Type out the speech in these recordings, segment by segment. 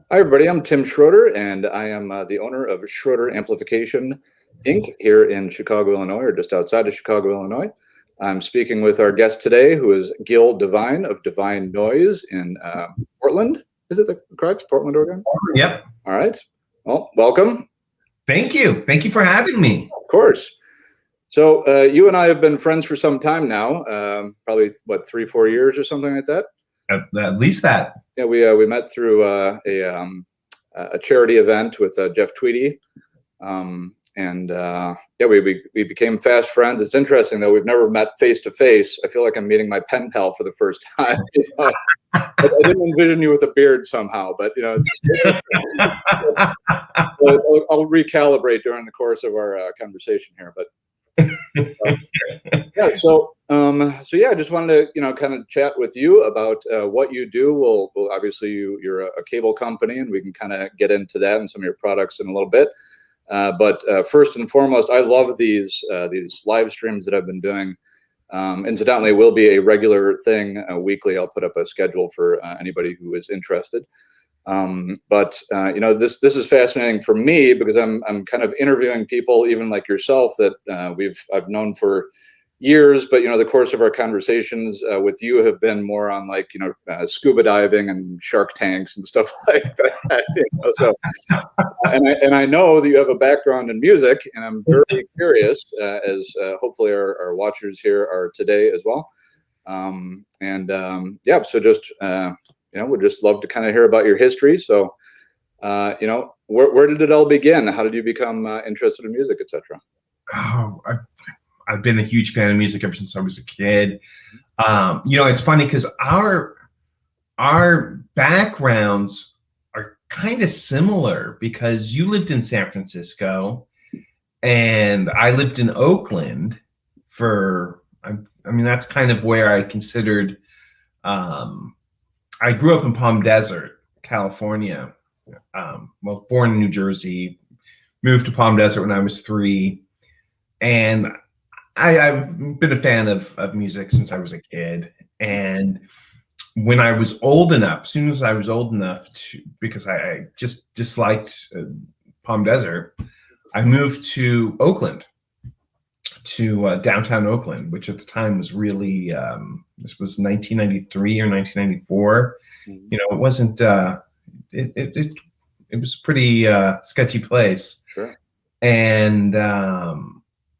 Hi, everybody. I'm Tim Schroeder, and I am the owner of Schroeder Amplification, Inc. here in Chicago, Illinois, or just outside of Chicago, Illinois. I'm speaking with our guest today, who is Gil Devine of Divine Noise in Portland. Is it correct? Portland, Oregon? Yep. All right. Well, welcome. Thank you. Thank you for having me. Of course. So you and I have been friends for some time now, probably, what, 3-4 years or something like that? At least that. Yeah, we met through a charity event with Jeff Tweedy, and yeah, we became fast friends. It's interesting though, we've never met face to face. I feel like I'm meeting my pen pal for the first time. I didn't envision you with a beard somehow, but I'll recalibrate during the course of our conversation here. But yeah, so yeah, I just wanted to kind of chat with you about what you do. We'll obviously you're a cable company, and we can kind of get into that and some of your products in a little bit. But first and foremost, I love these live streams that I've been doing. Incidentally, will be a regular thing weekly. I'll put up a schedule for anybody who is interested. But this is fascinating for me because I'm kind of interviewing people, even like yourself, that I've known for years. But the course of our conversations with you have been more on like scuba diving and shark tanks and stuff like that. So and I know that you have a background in music, and I'm very curious, as hopefully our watchers here are today as well. Yeah, so just would just love to kind of hear about your history. So, where did it all begin? How did you become interested in music, etc.? Oh, I've been a huge fan of music ever since I was a kid. It's funny because our backgrounds are kind of similar because you lived in San Francisco and I lived in Oakland that's kind of where I considered, I grew up in Palm Desert, California. Born in New Jersey, moved to Palm Desert when I was 3. And I've been a fan of music since I was a kid. And when I was old enough, as soon as I was old enough because I just disliked Palm Desert, I moved to Oakland, to downtown Oakland, which at the time was really, this was 1993 or 1994. It wasn't, it was a pretty sketchy place. Sure. And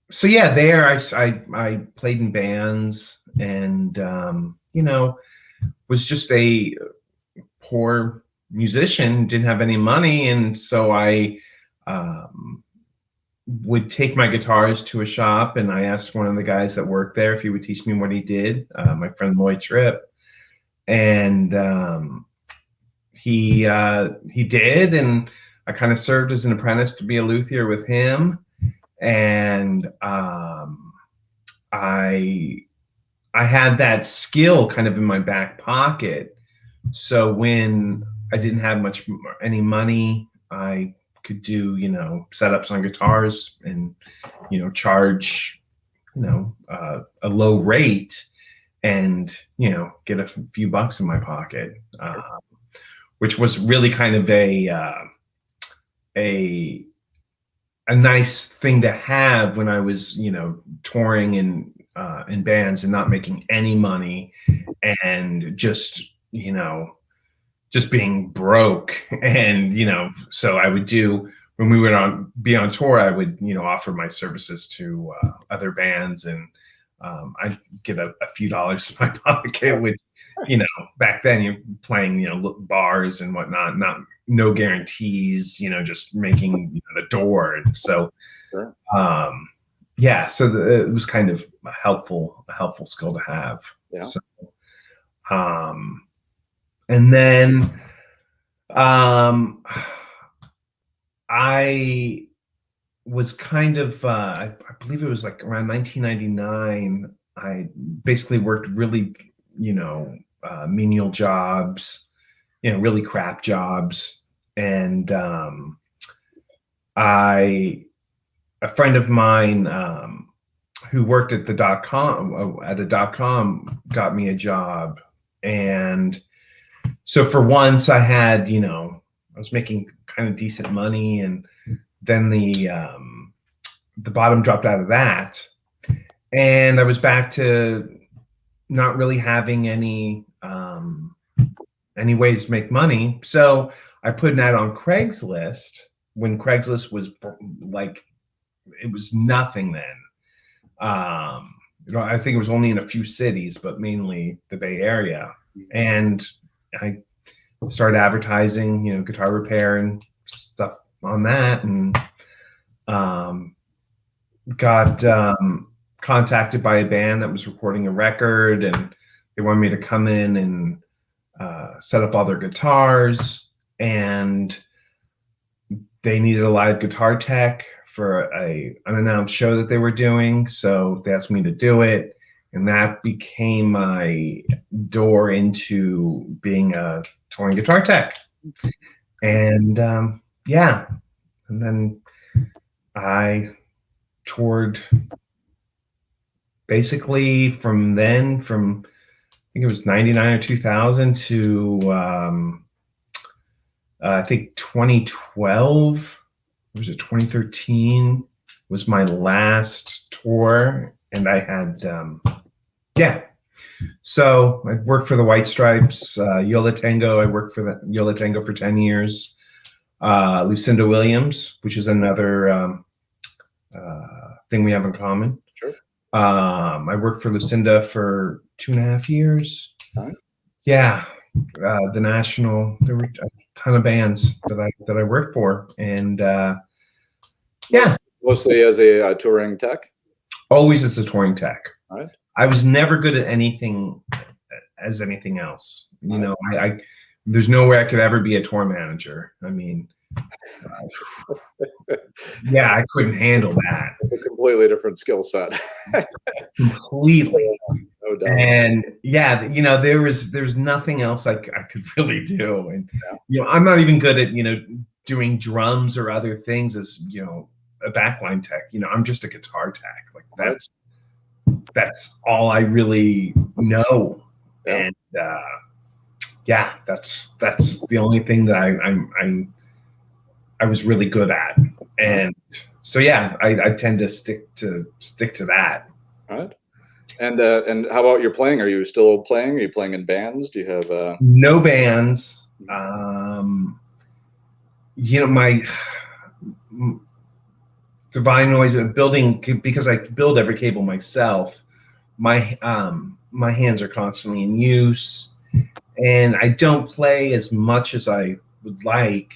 so yeah, there I played in bands and, was just a poor musician, didn't have any money. And so I would take my guitars to a shop, and I asked one of the guys that worked there if he would teach me what he did, my friend Lloyd Tripp. And he did, and I kind of served as an apprentice to be a luthier with him. And I had that skill kind of in my back pocket. So when I didn't have any money, I could do setups on guitars and charge a low rate and get a few bucks in my pocket, which was really kind of a nice thing to have when I was touring in bands and not making any money and just being broke. And so I would do, when we would be on tour, I would offer my services to other bands, and I'd get a few dollars in my pocket, which back then you're playing bars and whatnot, no guarantees, just making the door. So Sure. Yeah, so it was kind of a helpful skill to have. Yeah. So, and then I was kind of, I believe it was like around 1999, I basically worked really, menial jobs, really crap jobs. And a friend of mine who worked at a .com got me a job. And so for once I had, I was making kind of decent money, and then the bottom dropped out of that, and I was back to not really having any ways to make money. So I put an ad on Craigslist when Craigslist was like, it was nothing then. I think it was only in a few cities, but mainly the Bay Area. And I started advertising, guitar repair and stuff on that, and got contacted by a band that was recording a record, and they wanted me to come in and set up all their guitars, and they needed a live guitar tech for an unannounced show that they were doing. So they asked me to do it, and that became my door into being a touring guitar tech. And yeah, and then I toured basically from I think it was 99 or 2000 to I think 2012, was it 2013 was my last tour. And I had yeah, so I worked for the White Stripes, Yola Tango. I worked for the Yola Tango for 10 years. Lucinda Williams, which is another thing we have in common. Sure. I worked for Lucinda for 2.5 years. Right. Yeah, the National. There were a ton of bands that I worked for, and yeah, mostly as a touring tech. Always as a touring tech. All right. I was never good at anything as anything else. I there's no way I could ever be a tour manager. I mean, yeah, I couldn't handle that. A completely different skill set. Completely. No doubt. And yeah, there's nothing else I could really do. And I'm not even good at doing drums or other things as a backline tech. I'm just a guitar tech. Like that's all I really know. Yeah. And yeah, that's the only thing that I was really good at. And so yeah, I tend to stick to that. All right. And how about your playing? Are you still playing? Are you playing in bands? Do you have no bands? My Divine Noise building, because I build every cable myself. My hands are constantly in use, and I don't play as much as I would like,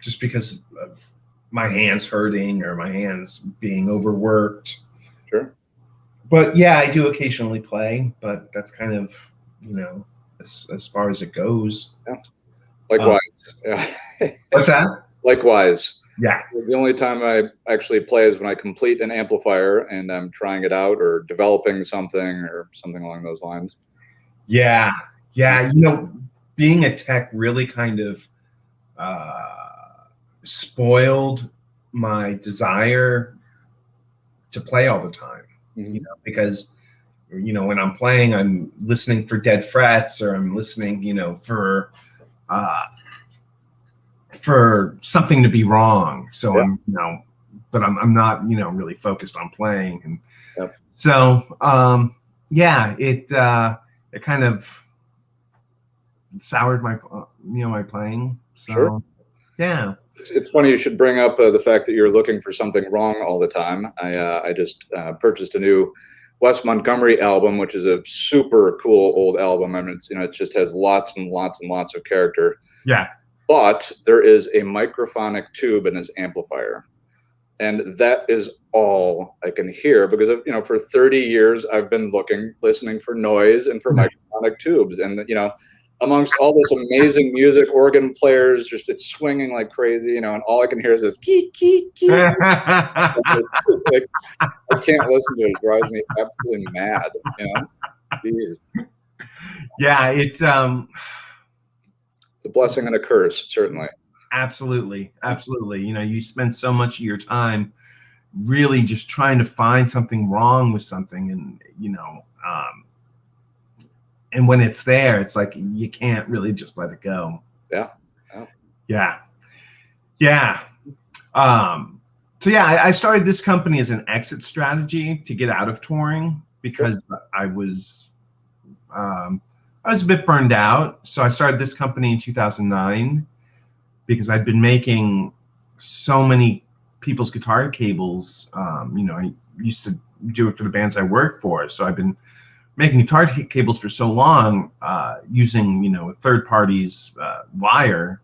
just because of my hands hurting or my hands being overworked. Sure. But yeah, I do occasionally play, but that's kind of as far as it goes. Yeah. Likewise. Yeah. What's that? Likewise. Yeah. The only time I actually play is when I complete an amplifier and I'm trying it out or developing something or something along those lines. Yeah. Yeah. Being a tech really kind of spoiled my desire to play all the time. Mm-hmm. Because when I'm playing, I'm listening for dead frets, or I'm listening, for something to be wrong. So yeah. I'm not, really focused on playing. And yep. So, yeah, it kind of soured my, my playing. So, sure. Yeah. It's funny you should bring up the fact that you're looking for something wrong all the time. I just purchased a new Wes Montgomery album, which is a super cool old album. I mean, it just has lots and lots and lots of character. Yeah. But there is a microphonic tube in his amplifier, and that is all I can hear because for 30 years I've been listening for noise and for microphonic tubes, and amongst all this amazing music, organ players, just it's swinging like crazy, and all I can hear is this kee kee kee. I can't listen to it; it drives me absolutely mad. Jeez. Yeah, it's a blessing and a curse, certainly. Absolutely. You spend so much of your time really just trying to find something wrong with something, and and when it's there, it's like you can't really just let it go. Yeah, Yeah. Yeah. So yeah, I started this company as an exit strategy to get out of touring because I was a bit burned out. So I started this company in 2009 because I'd been making so many people's guitar cables. I used to do it for the bands I worked for. So I've been making guitar cables for so long using, a third party's wire,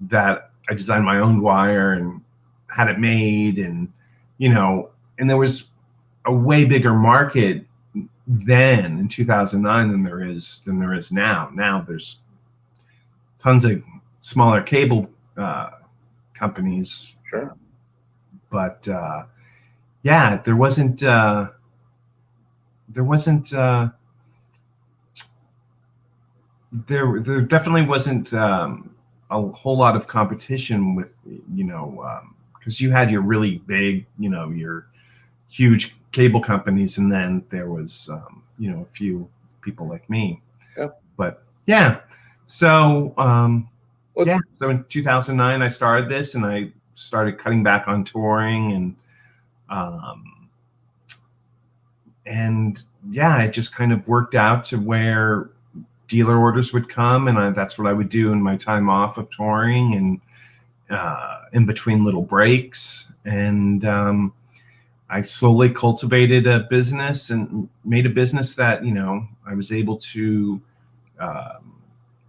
that I designed my own wire and had it made, and and there was a way bigger market then in 2009 than there is now. Now there's tons of smaller cable companies. Sure. But yeah, there definitely wasn't a whole lot of competition with, because you had your really big, your huge cable companies, and then there was, a few people like me. Yeah. But yeah, so so in 2009 I started this, and I started cutting back on touring, and yeah, it just kind of worked out to where dealer orders would come, and that's what I would do in my time off of touring and in between little breaks. And I slowly cultivated a business and made a business that, I was able to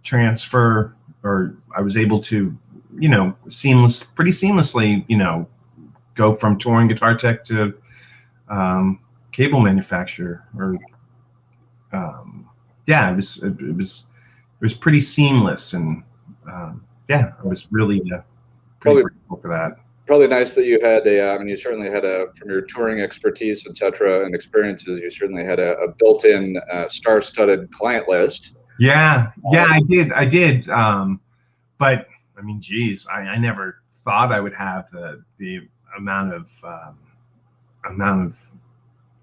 transfer, or I was able to, pretty seamlessly, go from touring guitar tech to cable manufacturer. Or yeah, it was pretty seamless, and yeah, I was really pretty grateful for that. Probably nice that you had you certainly had from your touring expertise, etc., and experiences, you certainly had a built-in star-studded client list. Yeah, I did. But I mean, geez, I never thought I would have the amount of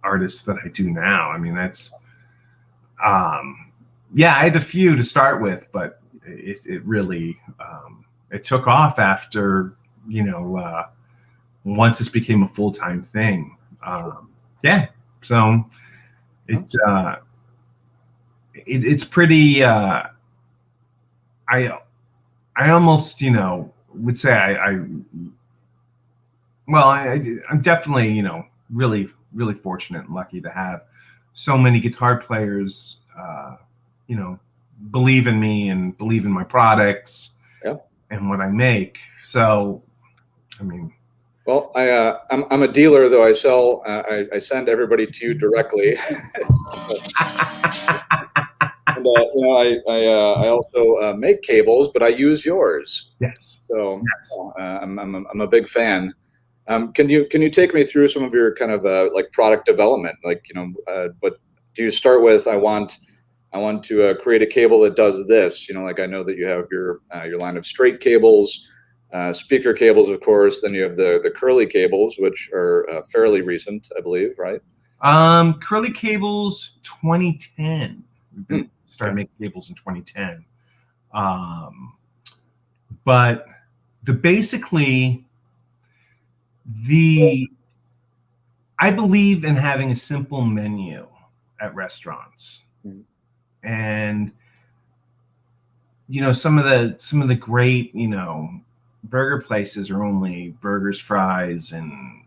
artists that I do now. I mean, that's yeah, I had a few to start with, but it really it took off after, once this became a full-time thing. Yeah, so it's pretty. I almost, would say I'm definitely, really, really fortunate and lucky to have so many guitar players, believe in me and believe in my products and what I make. So, I mean, well, I'm a dealer, though I sell. I send everybody to you directly. And I also make cables, but I use yours. Yes. So yes. I'm a big fan. Can you take me through some of your kind of like product development? Like, but do you start with I want to create a cable that does this? Like I know that you have your line of straight cables, speaker cables, of course. Then you have the curly cables, which are fairly recent, I believe, right? Curly cables, 2010. We started making cables in 2010. But I believe in having a simple menu at restaurants. And some of the great burger places are only burgers, fries, and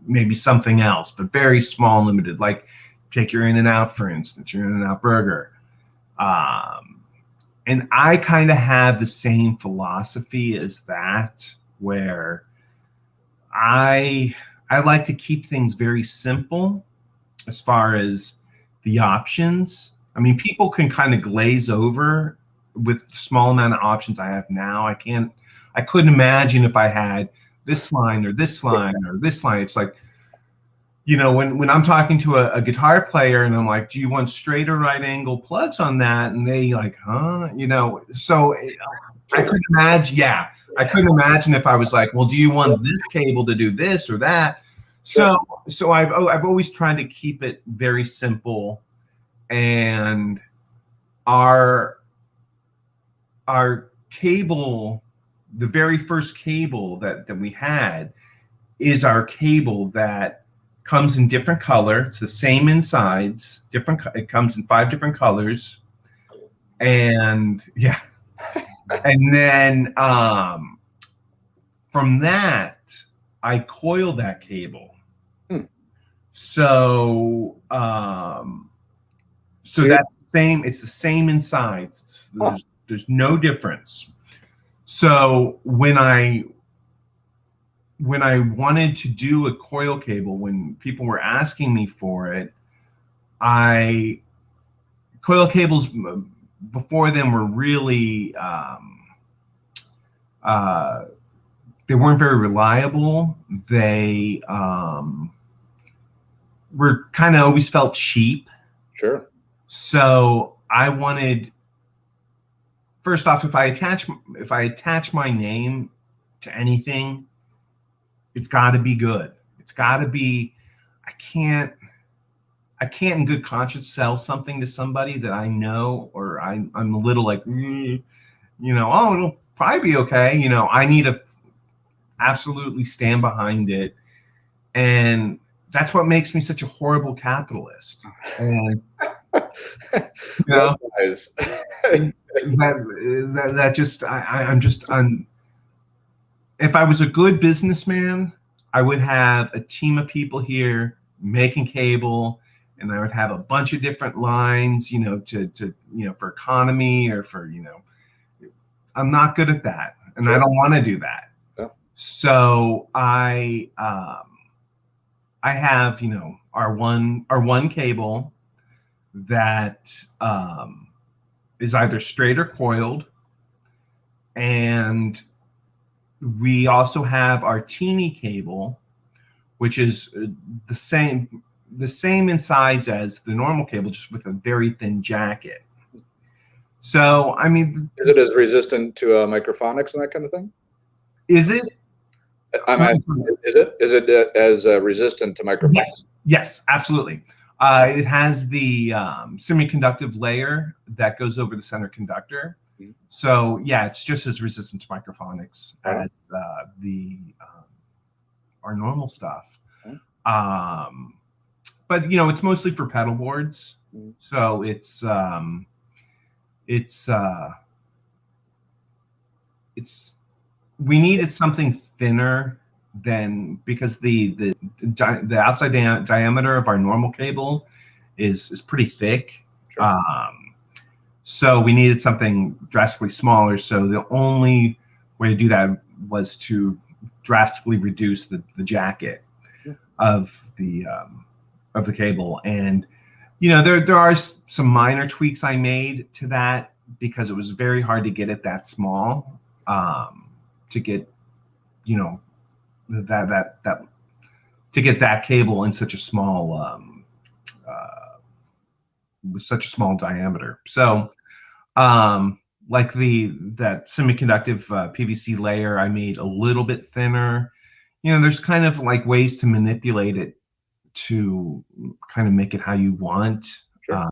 maybe something else, but very small, limited. Like take your In-N-Out, for instance, your In-N-Out burger. And I kind of have the same philosophy as that, where I like to keep things very simple as far as the options. I mean, people can kind of glaze over with the small amount of options I have now. I couldn't imagine if I had this line or this line or this line. It's like, when I'm talking to a guitar player and I'm like, do you want straight or right angle plugs on that? And they like, huh? So I couldn't imagine. Yeah. I couldn't imagine if I was like, well, do you want this cable to do this or that? So I've always tried to keep it very simple, and our our cable, the very first cable that we had, is our cable that comes in different color. It's the same insides, different. It comes in 5 different colors, and yeah, and then from that, I coil that cable. So so that's the same. It's the same insides. There's no difference. So when I wanted to do a coil cable, when people were asking me for it, coil cables before them were really they weren't very reliable. They were kind of always felt cheap. Sure. So I wanted, first off, if I attach my name to anything, it's got to be good. It's got to be. I can't in good conscience sell something to somebody that I know, or I'm a little like, oh, it'll probably be okay. I need to absolutely stand behind it, and that's what makes me such a horrible capitalist. And if I was a good businessman, I would have a team of people here making cable, and I would have a bunch of different lines, to for economy, or for, I'm not good at that, and I don't want to do that. Yeah. So I have, our one cable that is either straight or coiled, and we also have our teeny cable, which is the same insides as the normal cable, just with a very thin jacket. So, I mean, is it as resistant to microphonics and that kind of thing? Is it? Is it as resistant to microphones? Yes, absolutely. It has the semiconductive layer that goes over the center conductor. So yeah, it's just as resistant to microphonics as our normal stuff. But it's mostly for pedal boards. So it's we needed something thinner than, because the outside diameter of our normal cable is pretty thick. Sure. So we needed something drastically smaller. So the only way to do that was to drastically reduce the jacket of the cable. And there are some minor tweaks I made to that, because it was very hard to get it that small, to get to get that cable in such a small with such a small diameter. So like that semiconductive PVC layer, I made a little bit thinner. There's kind of like ways to manipulate it to kind of make it how you want. Sure.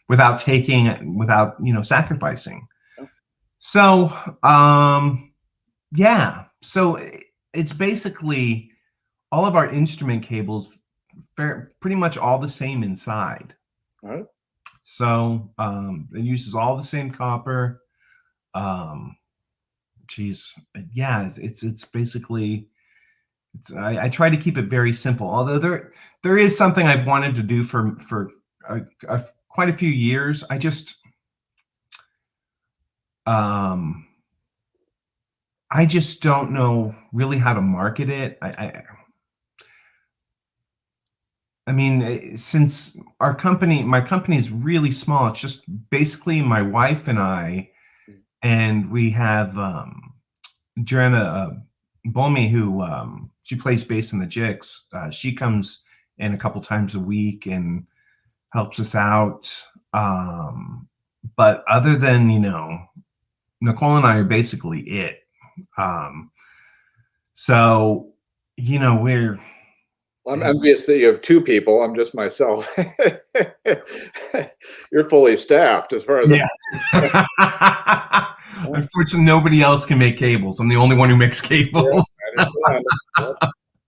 Without sacrificing. Yeah. So so it's basically all of our instrument cables, pretty much all the same inside. All right. So it uses all the same copper. It's basically, I try to keep it very simple. Although there is something I've wanted to do for quite a few years. I just don't know really how to market it. I mean, since my company is really small, it's just basically my wife and I, and we have Joanna Bolmy, who she plays bass in the Jicks. She comes in a couple times a week and helps us out. But other than, Nicole and I are basically it. So, I'm envious that you have two people. I'm just myself. You're fully staffed as far as Yeah. Unfortunately, nobody else can make cables. I'm the only one who makes yeah, cables. I understand.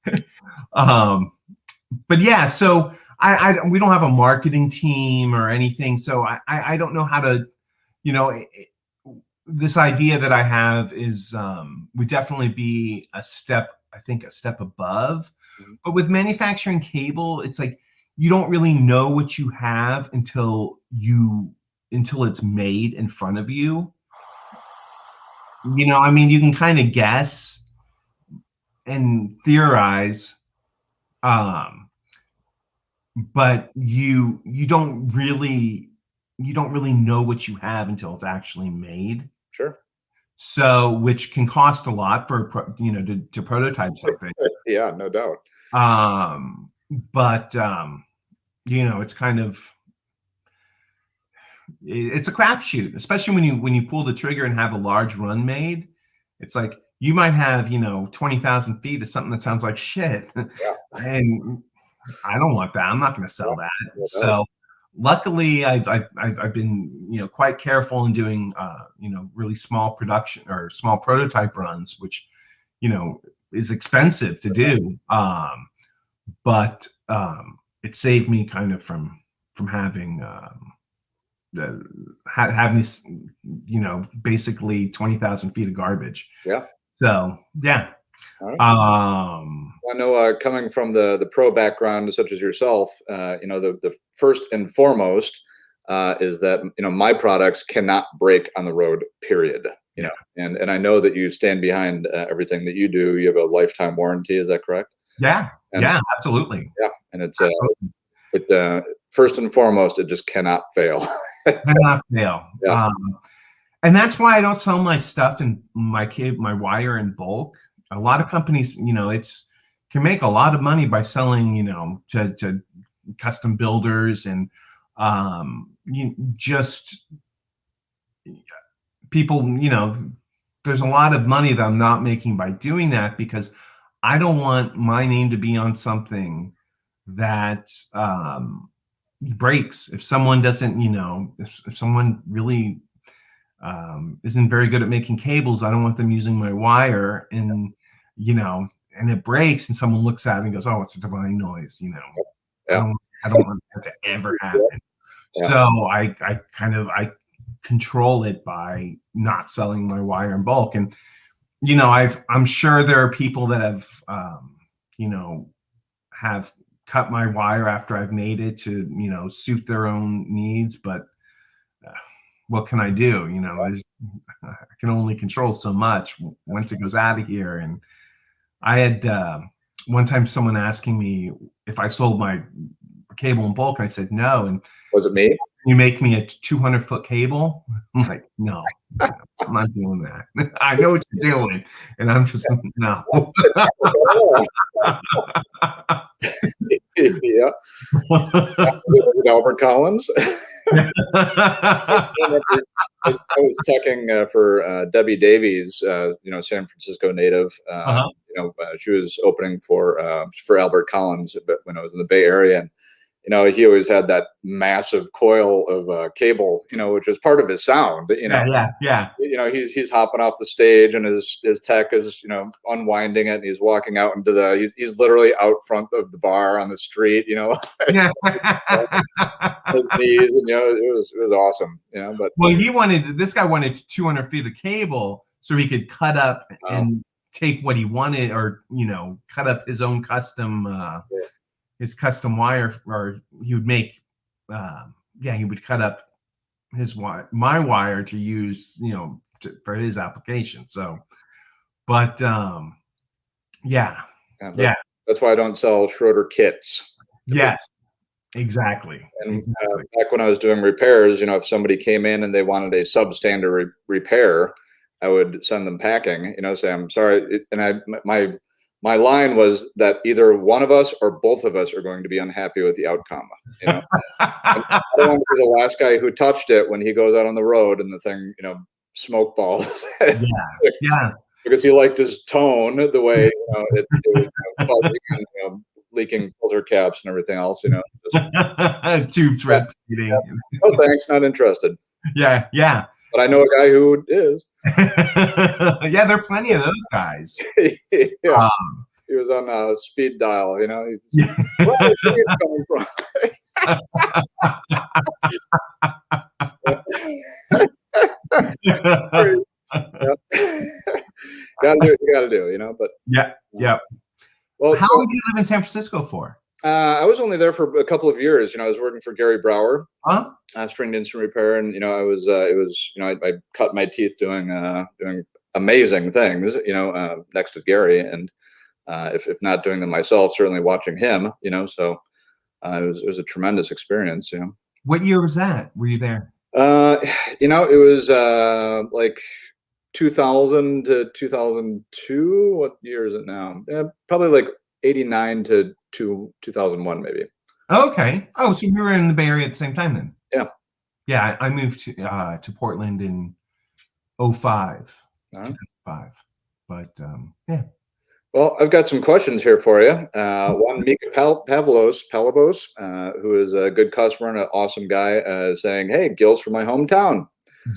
Yep. um, but yeah, so we don't have a marketing team or anything, so I don't know how to, you know, this idea that I have is would definitely be a step, I think, a step above. Mhm. But with manufacturing cable, it's like you don't really know what you have until it's made in front of you. You know, I mean, you can kind of guess and theorize, um, but you don't really know what you have until it's actually made. Sure. So, which can cost a lot for to prototype something. Yeah, no doubt. Um, but it's kind of it's a crapshoot, especially when you pull the trigger and have a large run made. It's like you might have 20,000 feet of something that sounds like shit, Yeah, and I don't want that. I'm not going to yeah, sell that. no doubt. So luckily, I've been quite careful in doing really small production or small prototype runs, which is expensive to do. But it saved me kind of from having having this basically 20,000 feet of garbage. Yeah. So yeah. All right. Um, I know, coming from the pro background, such as yourself, the first and foremost is that my products cannot break on the road. Period. yeah. And I know that you stand behind everything that you do. You have a lifetime warranty. Is that correct? Yeah. And Yeah. Absolutely. yeah, and it's Absolutely. first and foremost, it just cannot fail. Cannot fail. Yeah. And that's why I don't sell my stuff and my wire in bulk. A lot of companies, it's can make a lot of money by selling, to custom builders and just people, there's a lot of money that I'm not making by doing that because I don't want my name to be on something that breaks. If someone doesn't, if someone really isn't very good at making cables, I don't want them using my wire and it breaks and someone looks at it and goes, oh, it's a divine noise. Yeah. I don't want that to ever happen. Yeah. So I control it by not selling my wire in bulk. And I'm sure there are people that have cut my wire after I've made it to suit their own needs, but what can I do? I can only control so much once it goes out of here. And I had one time someone asking me if I sold my cable in bulk. I said no. And Was it me? you make me a 200-foot cable? I'm like, no, I'm not doing that. I know what you're doing, and I'm just no. Yeah. Albert Collins. I was checking for Debbie Davies, San Francisco native. She was opening for Albert Collins when I was in the Bay Area, and he always had that massive coil of cable, which was part of his sound. Yeah. He's hopping off the stage, and his tech is unwinding it, and he's walking out into he's literally out front of the bar on the street, his knees, and it was awesome, But this guy wanted 200 feet of cable so he could cut up and take what he wanted, or cut up his own custom. His custom wire, or he would make, he would cut up my wire to use, for his application. So, but that's why I don't sell Schroeder kits. Yes, exactly. And back when I was doing repairs, if somebody came in and they wanted a substandard repair, I would send them packing. Say I'm sorry, and my line was that either one of us or both of us are going to be unhappy with the outcome. I don't want to be the last guy who touched it when he goes out on the road and the thing, smoke balls. Yeah. Because he liked his tone, the way it was buzzing and leaking filter caps and everything else. Just, Tubes red plating. oh, thanks, not interested. Yeah, yeah. But I know a guy who is. Yeah, there are plenty of those guys. Yeah. He was on speed dial, Yeah. Where is he coming from? Gotta do what you gotta do, but yeah. Well, how long did you live in San Francisco for? I was only there for a couple of years. I was working for Gary Brower, Huh? stringed instrument repair, and I was I cut my teeth doing amazing things, next to Gary, and if not doing them myself, certainly watching him, so it was a tremendous experience. What year was that? Were you there? It was like 2000 to 2002. What year is it now? Probably like 89 to 2001, maybe. Okay. Oh, so we were in the Bay Area at the same time then. Yeah. Yeah, I moved to Portland in 2005. Right. 2005. But yeah. Well, I've got some questions here for you. One, Mika Palavos, who is a good customer and an awesome guy, saying, "Hey, Gil's from my hometown."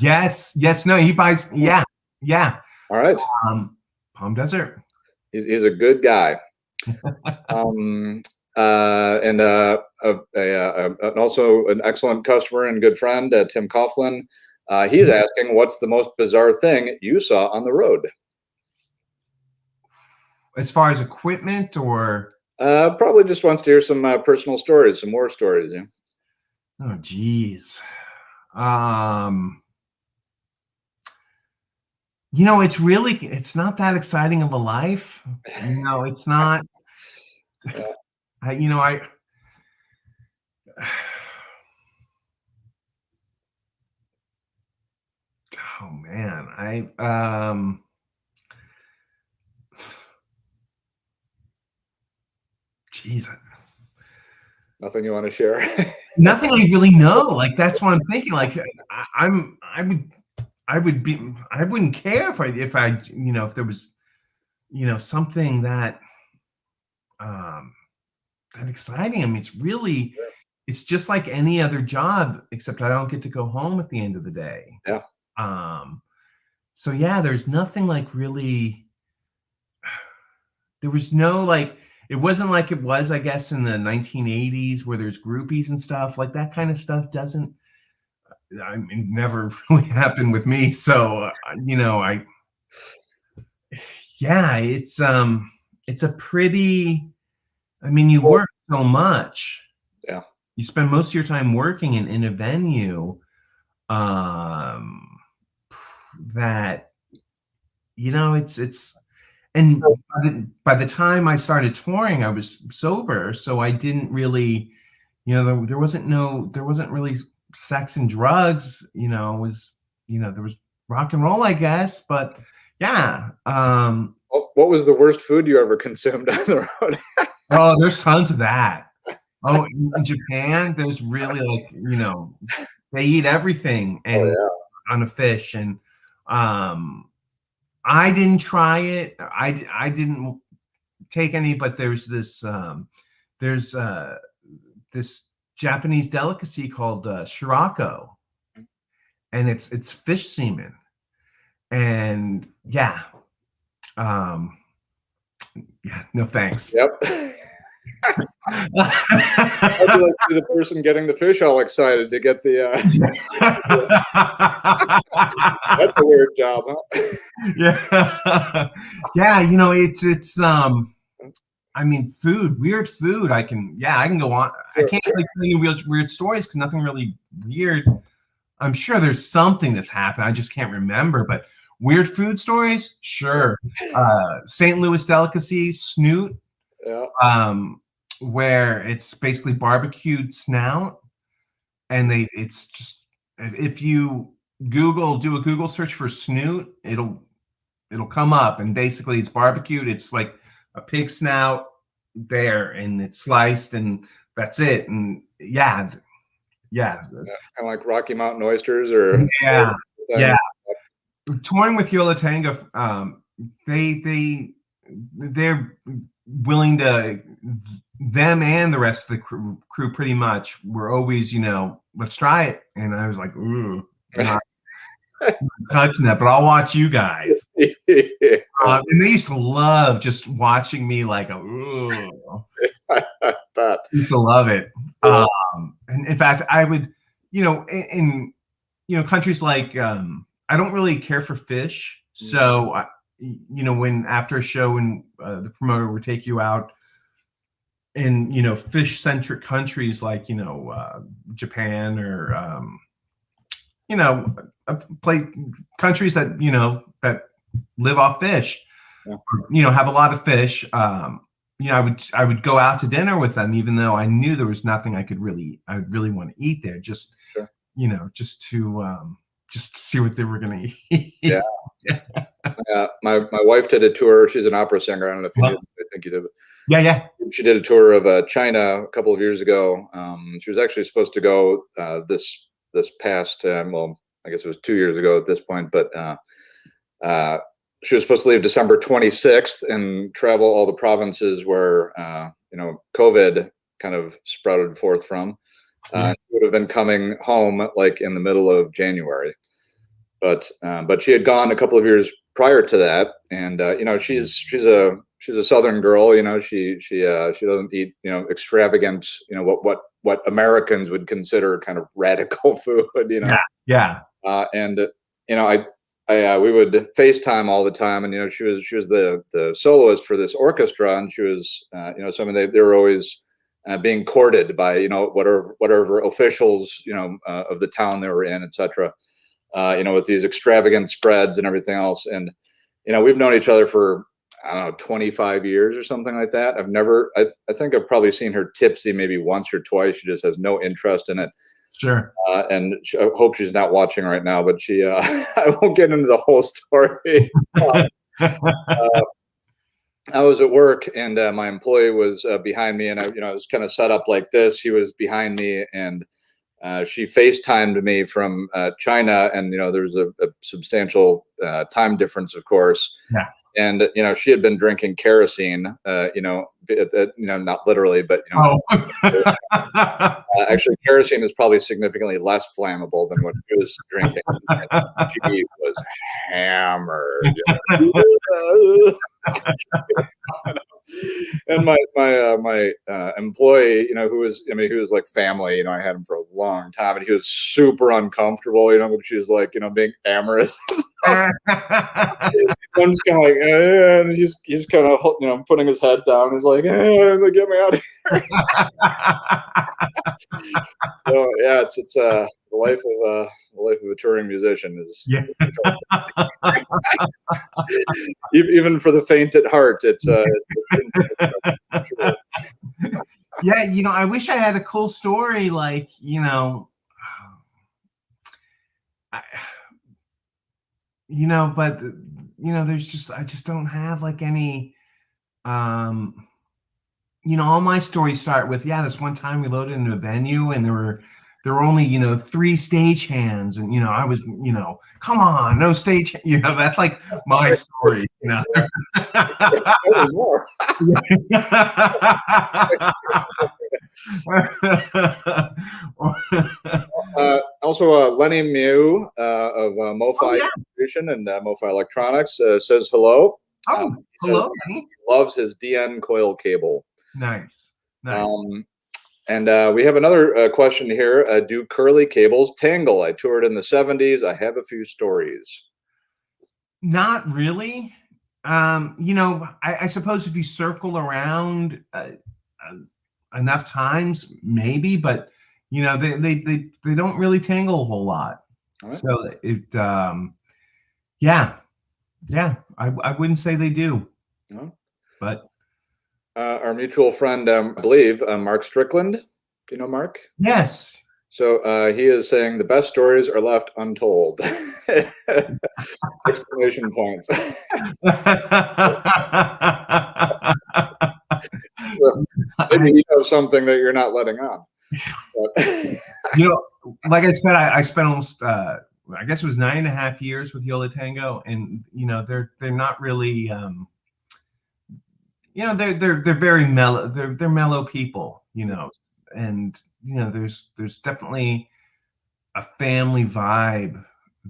Yes. No, he buys. Yeah. All right. Palm Desert. He's a good guy. And also an excellent customer and good friend, Tim Coughlin. He's asking, what's the most bizarre thing you saw on the road? As far as equipment, or probably just wants to hear some personal stories, some more stories. Yeah. Oh, geez. It's not that exciting of a life. It's not. Oh man, geez. Nothing you want to share? Nothing I really know. Like, that's what I'm thinking. Like, I wouldn't care if there was, something that exciting. I mean, it's just like any other job, except I don't get to go home at the end of the day. Yeah. So yeah, there's nothing like really. There was no like. It wasn't like it was, I guess, in the 1980s where there's groupies and stuff. Like, that kind of stuff doesn't. I mean, never really happened with me. So it's a pretty. I mean, you work so much. Yeah. You spend most of your time working in a venue that, it's, and by the time I started touring, I was sober. So I didn't really, there wasn't really sex and drugs, there was rock and roll, I guess. But yeah. What was the worst food you ever consumed on the road? Oh, there's tons of that. Oh, in Japan, there's really they eat everything and on a fish. And I didn't try it. I didn't take any, but there's this Japanese delicacy called shirako, and it's fish semen. And yeah, no thanks. Yep. I'd like to be the person getting the fish all excited to get the. That's a weird job, huh? Yeah. It's. I mean, weird food. I can go on. Sure. I can't really tell you weird stories because nothing really weird. I'm sure there's something that's happened. I just can't remember. But weird food stories, sure. St. Louis delicacy, snoot. Yeah. Where it's basically barbecued snout, and it's just, if you do a Google search for snoot, it'll come up, and basically it's barbecued. It's like a pig snout there, and it's sliced, and that's it. And yeah, kind of like Rocky Mountain oysters, or yeah. Touring with Yo La Tengo, they're willing to them and the rest of the crew pretty much were always, let's try it. And I was like, ooh, not touching that, but I'll watch you guys. And they used to love just watching me like, ooh. I used to love it. And in fact, I would, in countries like, I don't really care for fish. So, when after a show, when the promoter would take you out in, fish-centric countries like, Japan or, countries that, that live off fish, have a lot of fish. I would go out to dinner with them, even though I knew there was nothing I would really want to eat there. Just, just to see what they were going to eat. Yeah. My wife did a tour. She's an opera singer. I don't know if you did. I think you did. Yeah. She did a tour of China a couple of years ago. She was actually supposed to go this past, well, I guess it was 2 years ago at this point, but she was supposed to leave December 26th and travel all the provinces where, COVID kind of sprouted forth from. She would have been coming home like in the middle of January. But she had gone a couple of years prior to that, and she's a Southern girl. She doesn't eat extravagant what Americans would consider kind of radical food. Yeah. And we would FaceTime all the time, and she was the soloist for this orchestra, and she was they were always being courted by whatever officials of the town they were in, etc. With these extravagant spreads and everything else. And, we've known each other for, I don't know, 25 years or something like that. I think I've probably seen her tipsy maybe once or twice. She just has no interest in it. Sure. And I hope she's not watching right now, but I won't get into the whole story. I was at work, and my employee was behind me, and I was kind of set up like this. He was behind me, and she FaceTimed me from China, and there's a substantial time difference, of course. Yeah. And she had been drinking kerosene. Not literally, but actually, kerosene is probably significantly less flammable than what she was drinking. And she was hammered. And my employee, who was like family, I had him for a long time, and he was super uncomfortable, when she was like, being amorous. I'm just kind of like, and he's kind of, putting his head down. He's like, get me out of here. So yeah, it's the life of a touring musician is. Yeah. Even for the faint at heart, it's Yeah, I wish I had a cool story like, but there's just, I just don't have like any, all my stories start with, this one time we loaded into a venue and there were only, 3 stagehands, and I was, come on, no stage, that's like my story, Also, Lenny Mew of MoFi Distribution and MoFi Electronics says hello. Hello. He loves his DN coil cable. Nice. And we have another question here. Do curly cables tangle? I toured in the 70s. I have a few stories. Not really. I suppose if you circle around enough times, maybe, but they don't really tangle a whole lot. Right. So it, I wouldn't say they do. No. But our mutual friend, I believe, Mark Strickland. Do you know Mark? Yes. So he is saying the best stories are left untold. Exclamation points. So maybe you know something that you're not letting on. Like I said, I spent almost, I guess it was 9.5 years with Yola Tango, and they're not really, they're very mellow. They're mellow people, and there's definitely a family vibe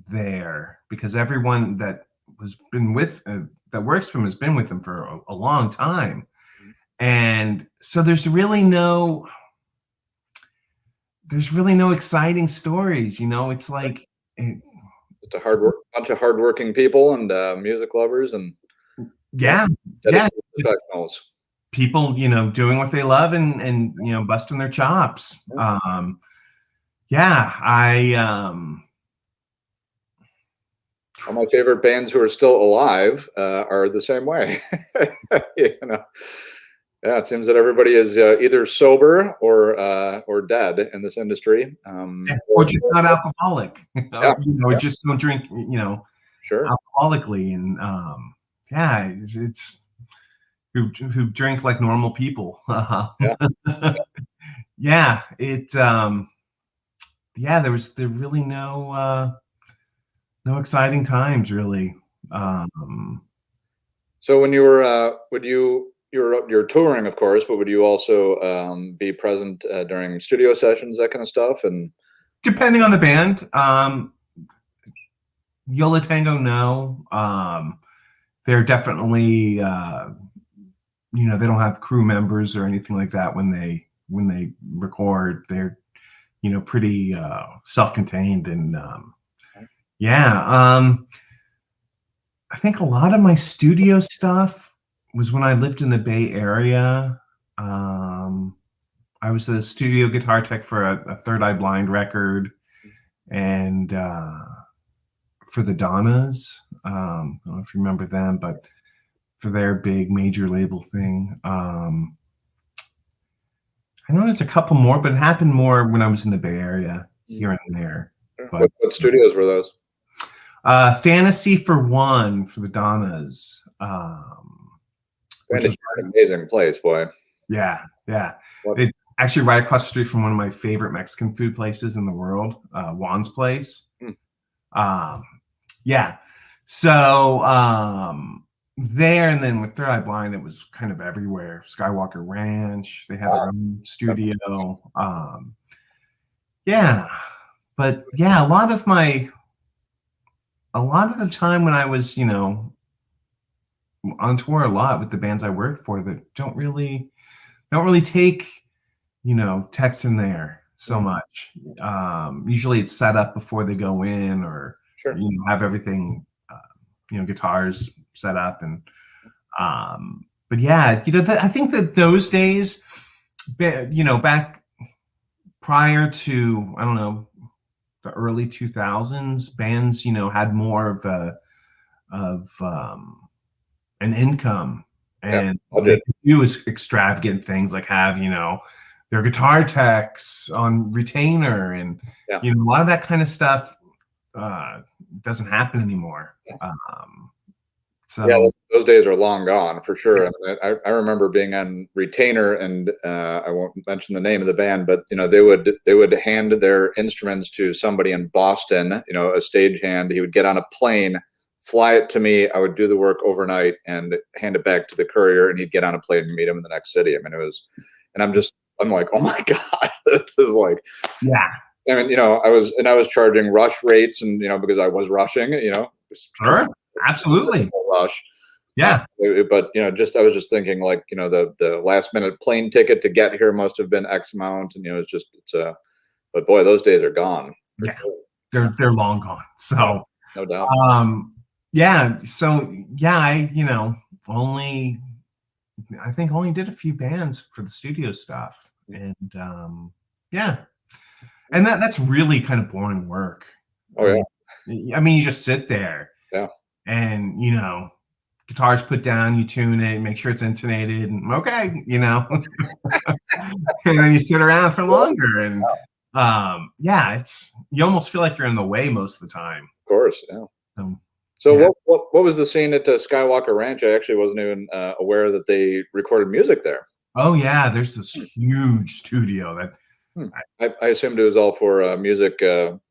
there because everyone that that works for him has been with him for a long time, and so there's really no exciting stories. It's like It's a bunch of hardworking people and music lovers and yeah, professionals. People doing what they love and busting their chops. All my favorite bands who are still alive are the same way. Yeah, it seems that everybody is either sober or dead in this industry, or just not alcoholic. Just don't drink, sure, alcoholically, and it's who drink like normal people. Yeah, there really no exciting times really. So when you were you're touring, of course, but would you also be present during studio sessions, that kind of stuff? And depending on the band, Yola Tango, no. They're definitely they don't have crew members or anything like that when they record. They're pretty self-contained, and I think a lot of my studio stuff was when I lived in the Bay Area. I was a studio guitar tech for a Third Eye Blind record, and for the Donnas. I don't know if you remember them, but for their big major label thing. I know there's a couple more, but it happened more when I was in the Bay Area, here and there. But what studios were those? Fantasy for one for the Donnas. Fantasy is an amazing place, boy. Yeah. It's actually right across the street from one of my favorite Mexican food places in the world, Juan's Place. So there, and then with Third Eye Blind, it was kind of everywhere. Skywalker Ranch, they had their own studio. But a lot of the time when I was, on tour a lot with the bands I worked for that don't really take, techs in there so much. Usually it's set up before they go in, or have everything, guitars set up, and but I think that those days, back prior to, I don't know, the early 2000s, bands had more of an income, and they could do extravagant things like have their guitar techs on retainer, and a lot of that kind of stuff doesn't happen anymore. Those days are long gone for sure. I remember being on retainer, and I won't mention the name of the band, but they would hand their instruments to somebody in Boston, a stagehand. He would get on a plane, fly it to me. I would do the work overnight and hand it back to the courier, and he'd get on a plane and meet him in the next city. I mean, it was, and I'm like, oh my God, this is like, I mean, I was charging rush rates, and because I was rushing, sure, absolutely, rush. But I was just thinking, like, the last minute plane ticket to get here must have been X amount, and but boy, those days are gone. Sure. They're long gone. So no doubt. I think only did a few bands for the studio stuff, and and that's really kind of boring work. Oh yeah. I mean, you just sit there. And guitars put down, you tune it, make sure it's intonated, and okay, and then you sit around for longer, and it's, you almost feel like you're in the way most of the time. Of course, So what was the scene at Skywalker Ranch? I actually wasn't even aware that they recorded music there. Oh yeah, there's this huge studio that. I assumed it was all for music.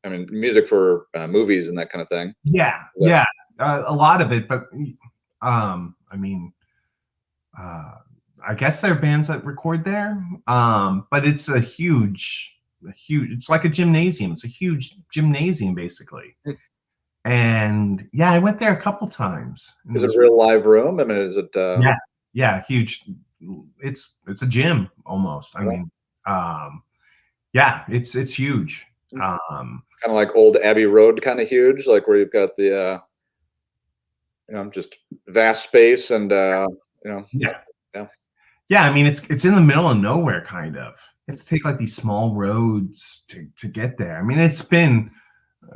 Music for movies and that kind of thing. A lot of it, but I guess there are bands that record there, but it's a huge. It's like a gymnasium. It's a huge gymnasium, basically. And yeah, I went there a couple times. Is it a real live room? I mean, is it? Yeah, huge. It's a gym almost. I mean, yeah, it's huge. Kind of like old Abbey Road, kind of huge, like where you've got the just vast space and yeah. I mean, it's in the middle of nowhere, kind of. You have to take like these small roads to get there. I mean, it's been,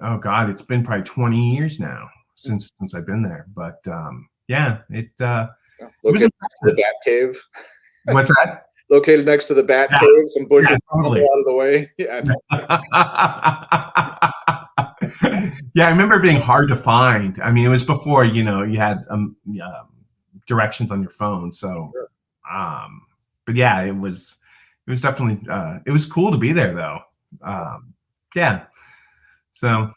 oh God, it's been probably 20 years now since I've been there. But yeah, located next to the Bat Cave. What's that? Located next to the Bat Cave, some bushes totally. out of the way. Yeah. Yeah, I remember it being hard to find. I mean, it was before, you had directions on your phone. So, sure. But yeah, it was definitely, it was cool to be there though. Yeah. So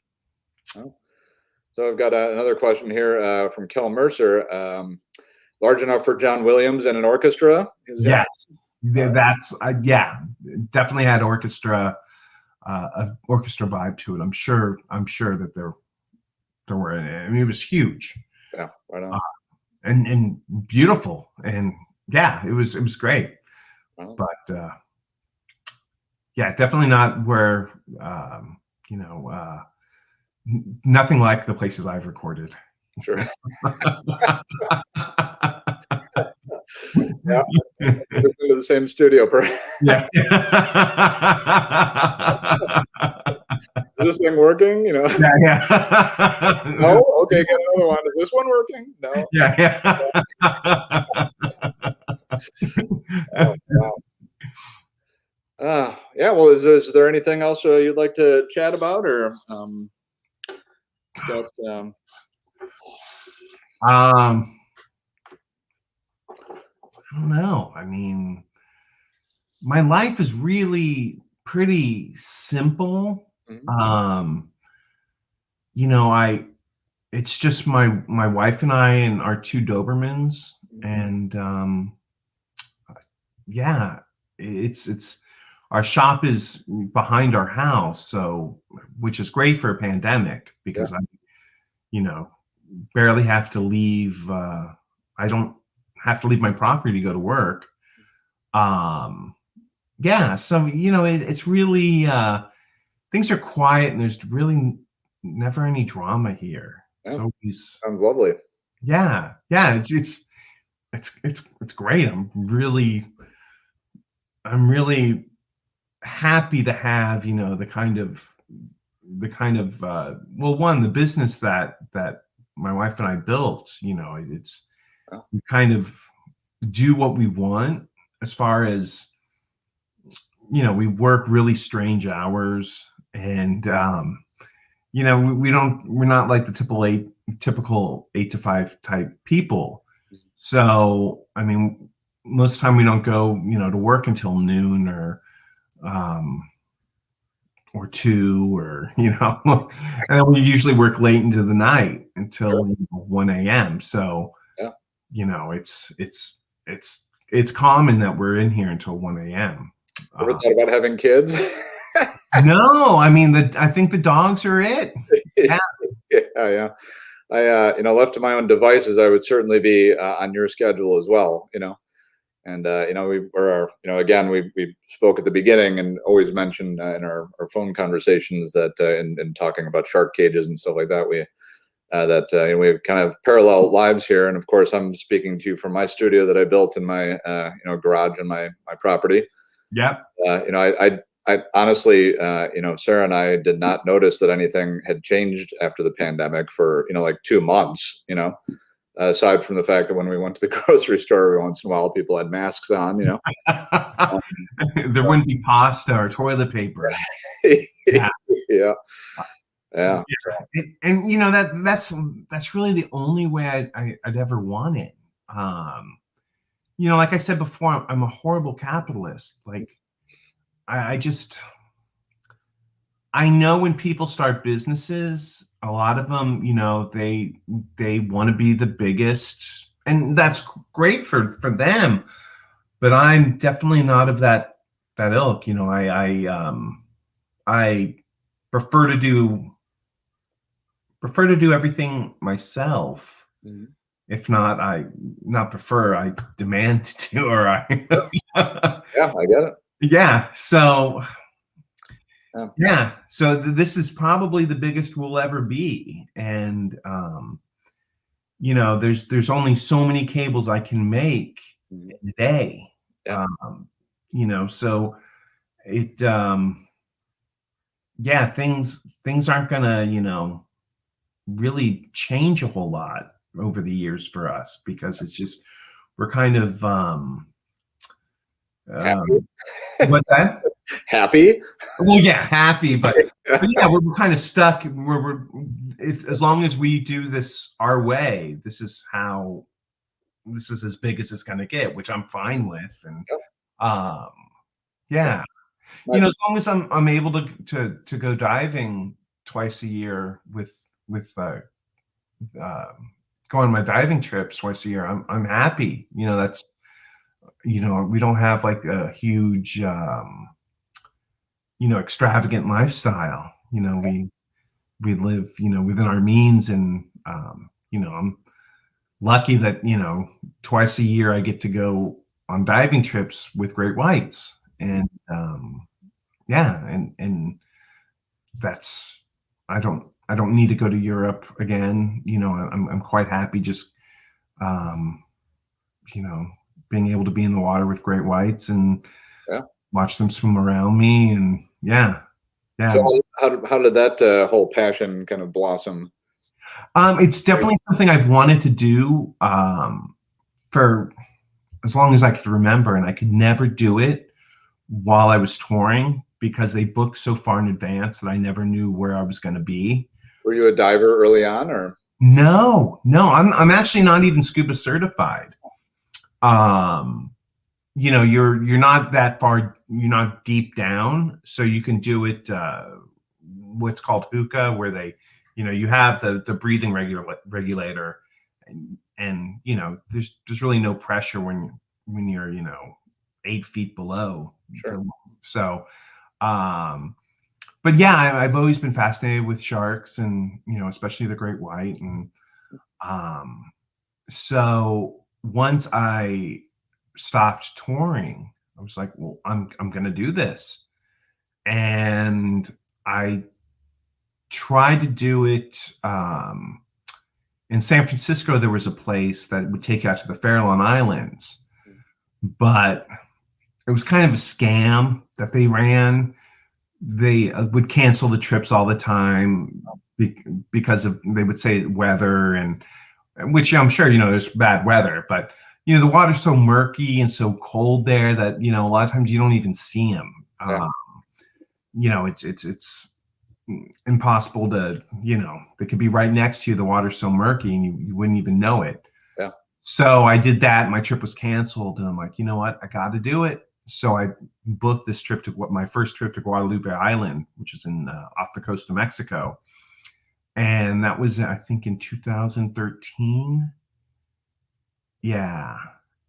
I've got another question here from Kel Mercer. Large enough for John Williams and an orchestra? Yes, that's definitely had orchestra vibe to it. I'm sure that there were. I mean, it was huge. Yeah, right on. And beautiful, and yeah, it was great. Wow. But yeah, definitely not where nothing like the places I've recorded. Sure. Yeah, into the same studio, perhaps. Yeah. Is this thing working? Yeah. No. Okay, get another one. Is this one working? No. Yeah. Oh, wow. Yeah. Well, is there anything else you'd like to chat about, or I don't know. I mean, my life is really pretty simple. Mm-hmm. It's just my wife and I and our two Dobermans, mm-hmm. and yeah, it's our shop is behind our house, so which is great for a pandemic because I barely have to leave. I don't have to leave my property to go to work. Yeah, so it's really things are quiet and there's really never any drama here. Yeah. Sounds lovely. Yeah, it's great. I'm really happy to have the kind of the business that my wife and I built. It's we kind of do what we want as far as we work really strange hours, and we're not like the typical 8 to 5 type people. So I mean, most of the time we don't go to work until noon or 2 or and then we usually work late into the night until 1 a.m. So it's common that we're in here until 1 a.m. Ever thought about having kids? No, I mean I think the dogs are it. Yeah. Yeah. I left to my own devices, I would certainly be on your schedule as well. And again, we spoke at the beginning and always mentioned in our phone conversations that in talking about shark cages and stuff like that, we have kind of parallel lives here. And of course, I'm speaking to you from my studio that I built in my garage and my property. Yeah. I honestly, Sarah and I did not notice that anything had changed after the pandemic for like 2 months. Aside from the fact that when we went to the grocery store every once in a while, people had masks on. There wouldn't be pasta or toilet paper. Yeah. Yeah. And that's really the only way I'd ever want it. Like I said before, I'm a horrible capitalist. Like I know when people start businesses, a lot of them, they want to be the biggest, and that's great for them. but I'm definitely not of that ilk. You know, I prefer to do everything myself. Mhm. If not, not prefer, I demand to do, or I Yeah, I get it. yeah. So Yeah. yeah, so this is probably the biggest we'll ever be, and you know, there's only so many cables I can make Mhm. in a day. Yeah. You know, so it yeah, things aren't gonna, you know, really change a whole lot over the years for us, because it's just we're kind of Happy? um what's that? Happy? Well, yeah, happy, but Yeah. yeah, we're kind of stuck. If, as long as we do this our way, this is as big as it's going to get, which I'm fine with. And Yeah. um, Yeah. yeah, you Nice. know, as long as I'm able to go diving twice a year with go on my diving trips twice a year, I'm happy. You know, that's, you know, we don't have like a huge you know, extravagant lifestyle. You know, we live, you know, within our means, and you know, I'm lucky that, you know, twice a year I get to go on diving trips with great whites, and yeah, and that's, I don't need to go to Europe again. You know, I'm quite happy just um, you know, being able to be in the water with great whites and Yeah. watch them swim around me, and yeah, So yeah. how did that whole passion kind of blossom? It's definitely something I've wanted to do for as long as I could remember, and I could never do it while I was touring because they booked so far in advance that I never knew where I was going to be. Were you a diver early on, or? No, no, I'm actually not even scuba certified. Um, you know, you're not that far, you're not deep down, so you can do it. What's called hookah, where they, you know, you have the breathing regulator, and you know, there's really no pressure when you're, you know, 8 feet below. Sure. So, but yeah, I've always been fascinated with sharks, and you know, especially the great white, and um, so once I stopped touring, I was like, well, I'm gonna do this, and I tried to do it. In San Francisco, there was a place that would take you out to the Farallon Islands, but it was kind of a scam that they ran. They would cancel the trips all the time because of, they would say weather, and which I'm sure, you know, there's bad weather, but you know, the water's so murky and so cold there that, you know, a lot of times you don't even see them. Yeah. You know, it's impossible to, you know, they could be right next to you. The water's so murky and you wouldn't even know it. Yeah. So I did that. My trip was canceled, and I'm like, you know what? I got to do it. So I booked this trip to my first trip to Guadalupe Island, which is in off the coast of Mexico, and that was, I think, in 2013. Yeah,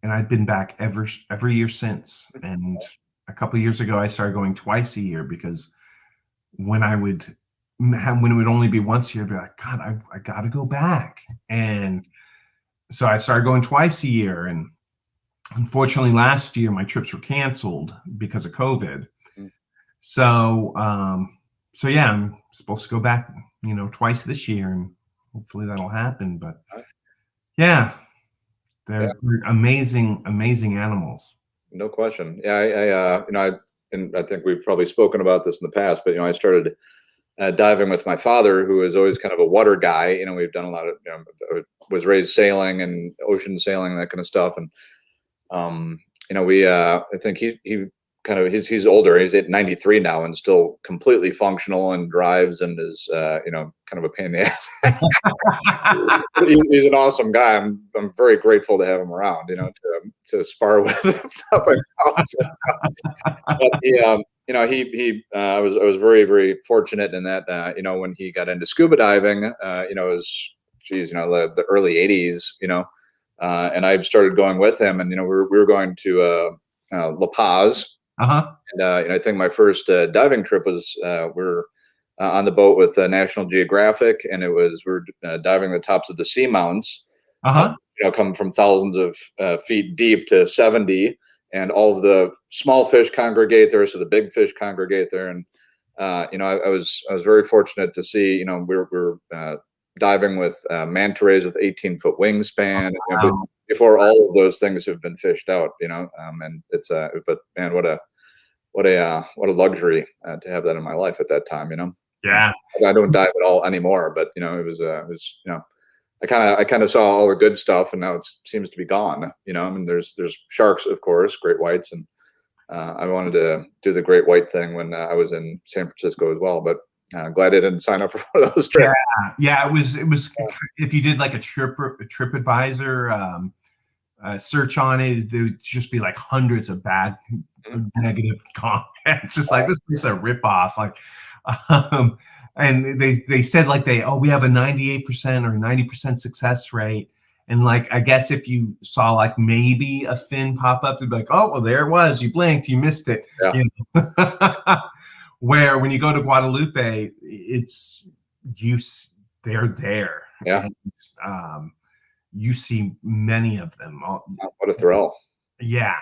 and I've been back every year since. And a couple of years ago, I started going twice a year, because when when it would only be once a year, I'd be like, God, I got to go back. And so I started going twice a year. And unfortunately, last year my trips were canceled because of COVID. Mm. So, so yeah, I'm supposed to go back, you know, twice this year, and hopefully that'll happen. But yeah, Yeah. they're amazing, amazing animals. No question. Yeah. You know, and I think we've probably spoken about this in the past, but you know, I started diving with my father, who is always kind of a water guy. You know, we've done a lot of, you know, was raised sailing and ocean sailing and that kind of stuff. And, you know, I think he kind of, he's older. He's at 93 now and still completely functional and drives and is, you know, kind of a pain in the ass. He's an awesome guy. I'm very grateful to have him around, you know, to spar with. But he, you know, I was very, very fortunate in that, you know, when he got into scuba diving, you know, it was, geez, you know, the early '80s, you know, and I started going with him, and you know, we were going to La Paz. Uh-huh. And I think my first diving trip was we're on the boat with National Geographic, and we're diving the tops of the seamounts. Uh-huh. Come from thousands of feet deep to 70, and all of the small fish congregate there, so the big fish congregate there. And I was very fortunate to see. We're diving with manta rays with 18-foot wingspan. Wow. Before all of those things have been fished out. And it's but man, what a luxury to have that in my life at that time. Yeah. I don't dive at all anymore, but it was I kind of saw all the good stuff, and now it seems to be gone. I mean, there's sharks, of course, great whites, and I wanted to do the great white thing when I was in San Francisco as well. But glad I didn't sign up for one of those trips. Yeah. It was if you did like a TripAdvisor search on it, there would just be like hundreds of bad negative comments. It's like, this is a ripoff. Like, and they said like we have a 98% or 90% success rate. And like, I guess if you saw like maybe a fin pop up, you'd be like, oh, well, there it was. You blinked, you missed it. Yeah. Where when you go to Guadalupe, they're there. Yeah. And, you see many of them. What a thrill. Yeah.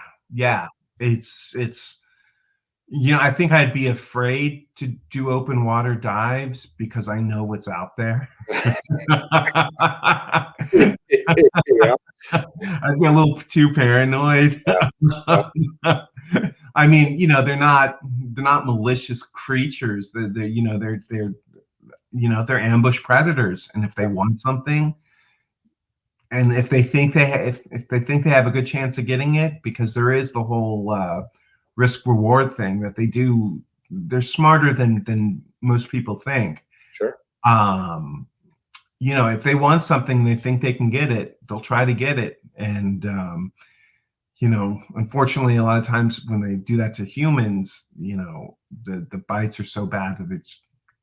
It's I think I'd be afraid to do open water dives because I know what's out there. Yeah. I'd be a little too paranoid. Yeah. I mean, they're not malicious creatures. They're ambush predators, and if they want something, and if they think they have a good chance of getting it, because there is the whole risk reward thing that they do. They're smarter than most people think. Sure. If they want something, they think they can get it, they'll try to get it. And unfortunately, a lot of times when they do that to humans, the bites are so bad that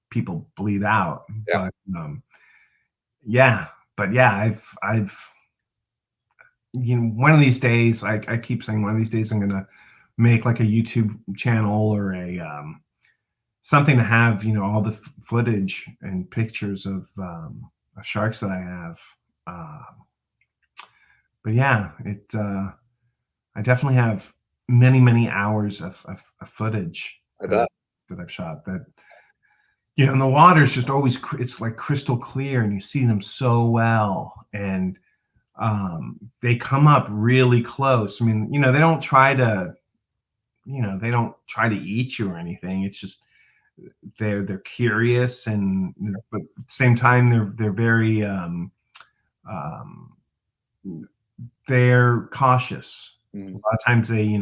people bleed out. Yeah. But I've one of these days, I keep saying one of these days I'm gonna make like a YouTube channel or a something to have all the footage and pictures of sharks that I have. But yeah, I definitely have many hours of footage that I've shot. That and the water's just always it's like crystal clear, and you see them so well, and they come up really close. I mean, they don't try to eat you or anything. It's just they're curious, and but at the same time they're very they're cautious. A lot of times they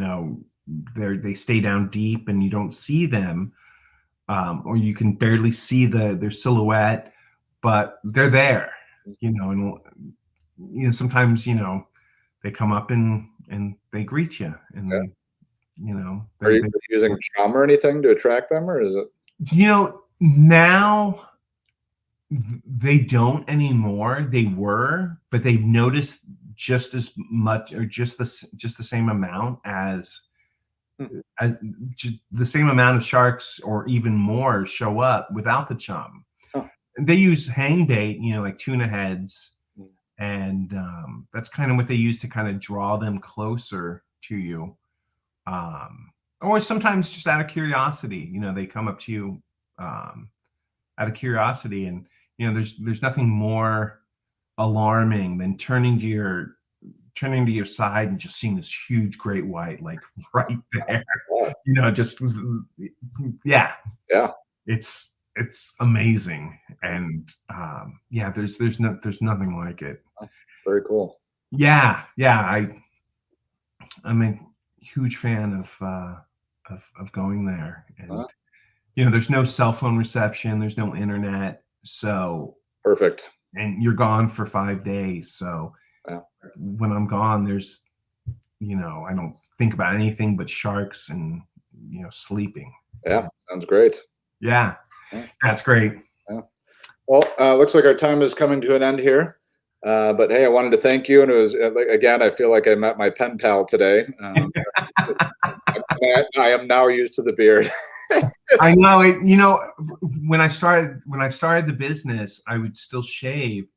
stay down deep and you don't see them, or you can barely see their silhouette, but they're there. And sometimes they come up and they greet you, and are you using chum or anything to attract them, or is it? Now they don't anymore. They were, but they've noticed just as much, or just the same amount as the same amount of sharks, or even more, show up without the chum. Oh. They use hang bait, like tuna heads, and that's kind of what they use to kind of draw them closer to you. Or sometimes just out of curiosity, they come up to you out of curiosity, and there's nothing more alarming than turning to your side and just seeing this huge great white like right there. Just it's amazing, and there's nothing like it. Very cool. I'm a huge fan of going there, and there's no cell phone reception, there's no internet, so perfect. And you're gone for 5 days, so when I'm gone, there's I don't think about anything but sharks and sleeping. Sounds great. That's great. Well, looks like our time is coming to an end here. But hey, I wanted to thank you, and it was again, I feel like I met my pen pal today. I am now used to the beard. I know it. You know, when I started the business, I would still shave,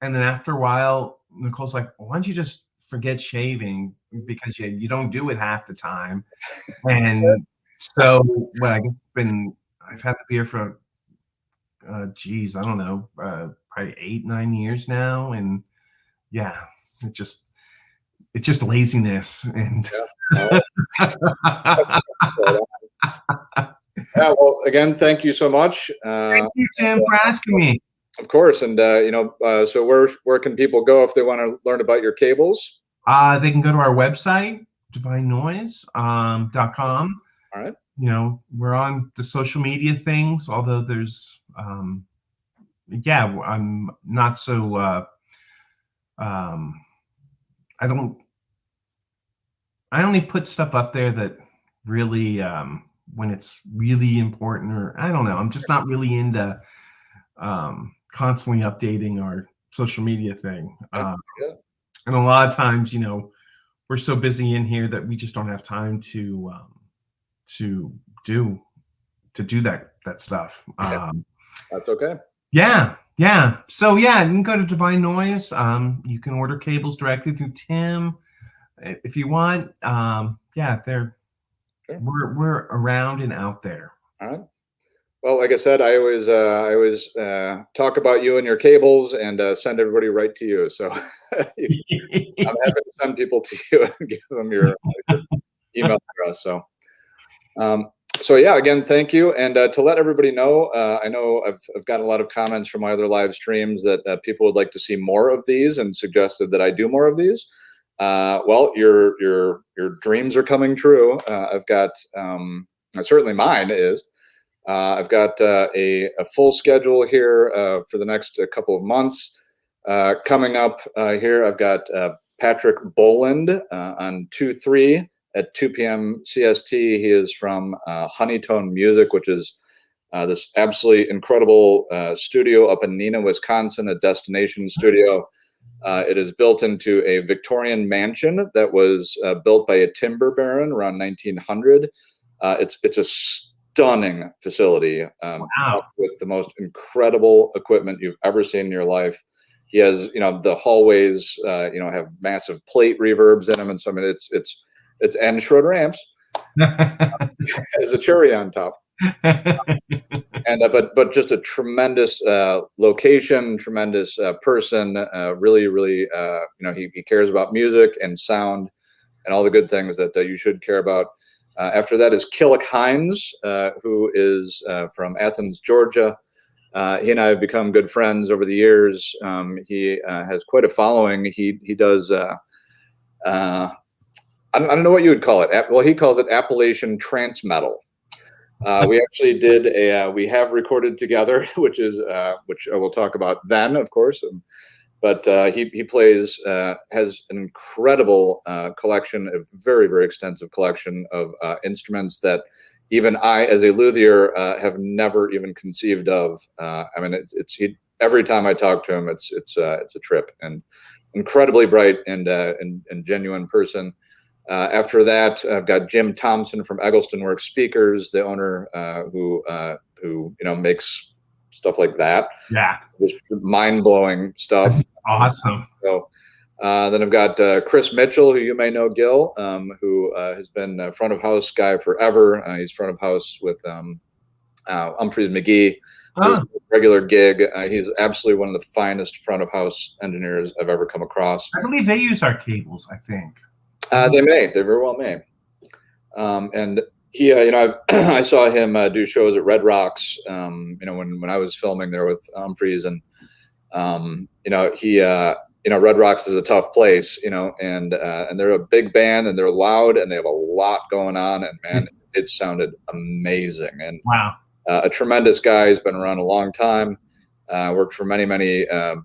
and then after a while, Nicole's like, "Why don't you just forget shaving because you don't do it half the time?" And so, well, I guess I've had the beard for geez, I don't know, probably 8-9 years now, and yeah, it's just laziness and. Yeah. Yeah, well, again, thank you so much. Thank you, Tim, for asking me. Of course, and so where can people go if they want to learn about your cables? They can go to our website, divinenoise.com. All right. You know, we're on the social media things, although there's yeah, I'm not so I only put stuff up there that really when it's really important, or I don't know, I'm just not really into constantly updating our social media thing. Yeah. And a lot of times, you know, we're so busy in here that we just don't have time to do that stuff. That's okay. Yeah. So yeah, you can go to Divine Noise. You can order cables directly through Tim if you want. Yeah, Sure. we're around and out there. All right. Well, like I said, I always talk about you and your cables and send everybody right to you. So I'm happy to send people to you and give them your email address. So yeah, again, thank you. And to let everybody know, I know I've gotten a lot of comments from my other live streams that people would like to see more of these and suggested that I do more of these. Well, your dreams are coming true. I've got certainly mine is. I've got a full schedule here for the next couple of months. Coming up here, I've got Patrick Boland on 2/3 at 2 p.m. CST. He is from Honeytone Music, which is this absolutely incredible studio up in Neenah, Wisconsin, a destination studio. It is built into a Victorian mansion that was built by a timber baron around 1900. It's a stunning facility with the most incredible equipment you've ever seen in your life. He has, the hallways, have massive plate reverbs in them, and so I mean, it's and Schroeder amps as a cherry on top. And but just a tremendous location, tremendous person. Really, he cares about music and sound and all the good things that you should care about. After that is Killick Hines, who is from Athens, Georgia. He and I have become good friends over the years. He has quite a following. He does. I don't know what you would call it. Well, he calls it Appalachian trance metal. We actually did we have recorded together, which I will talk about then, of course. But he plays, has an incredible collection, a very, very extensive collection of instruments that even I, as a luthier, have never even conceived of. I mean, every time I talk to him, it's a trip, and incredibly bright and genuine person. After that, I've got Jim Thompson from Eggleston Works Speakers, the owner who makes stuff like that. Yeah, just mind-blowing stuff. Awesome. So then I've got Chris Mitchell, who you may know, Gil, who has been a front of house guy forever. He's front of house with Humphreys McGee. Regular gig. He's absolutely one of the finest front of house engineers I've ever come across. I believe they use our cables, I think. They very well may. And he, I saw him do shows at Red Rocks, when I was filming there with Humphreys, and, Red Rocks is a tough place, and they're a big band and they're loud and they have a lot going on, and man, it sounded amazing. And wow, a tremendous guy. He's been around a long time. Worked for many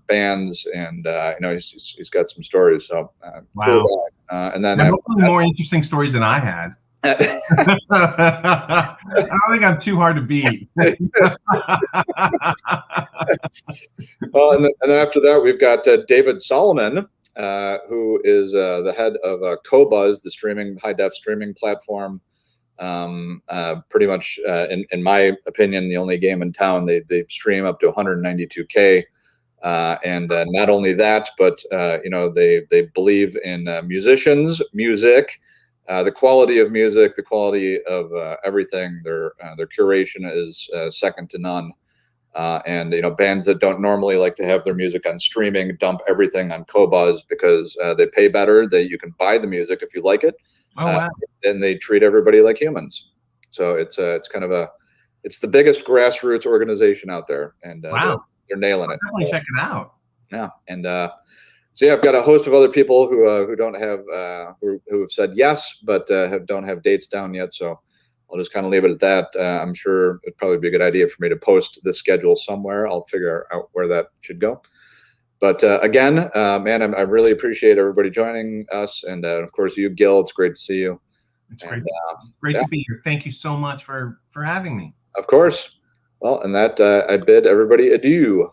bands, and he's got some stories. So wow. Cool guy. And then more interesting stories than I had. I don't think I'm too hard to beat. Well, and then after that, we've got David Solomon, who is the head of Qobuz, the high def streaming platform. Pretty much, in my opinion, the only game in town. They stream up to 192K. And not only that, but they believe in musicians, music, the quality of music, the quality of everything. Their curation is second to none. And bands that don't normally like to have their music on streaming dump everything on Qobuz because they pay better. You can buy the music if you like it. Oh wow! And they treat everybody like humans. So it's kind of it's the biggest grassroots organization out there, and wow. They're nailing it. Definitely check it out. Yeah, and so yeah, I've got a host of other people who don't have who have said yes, but don't have dates down yet. So I'll just kind of leave it at that. I'm sure it'd probably be a good idea for me to post the schedule somewhere. I'll figure out where that should go. But again, man, I really appreciate everybody joining us, and of course you, Gil. It's great to see you. It's great to be here. Thank you so much for having me. Of course. Well, and that I bid everybody adieu.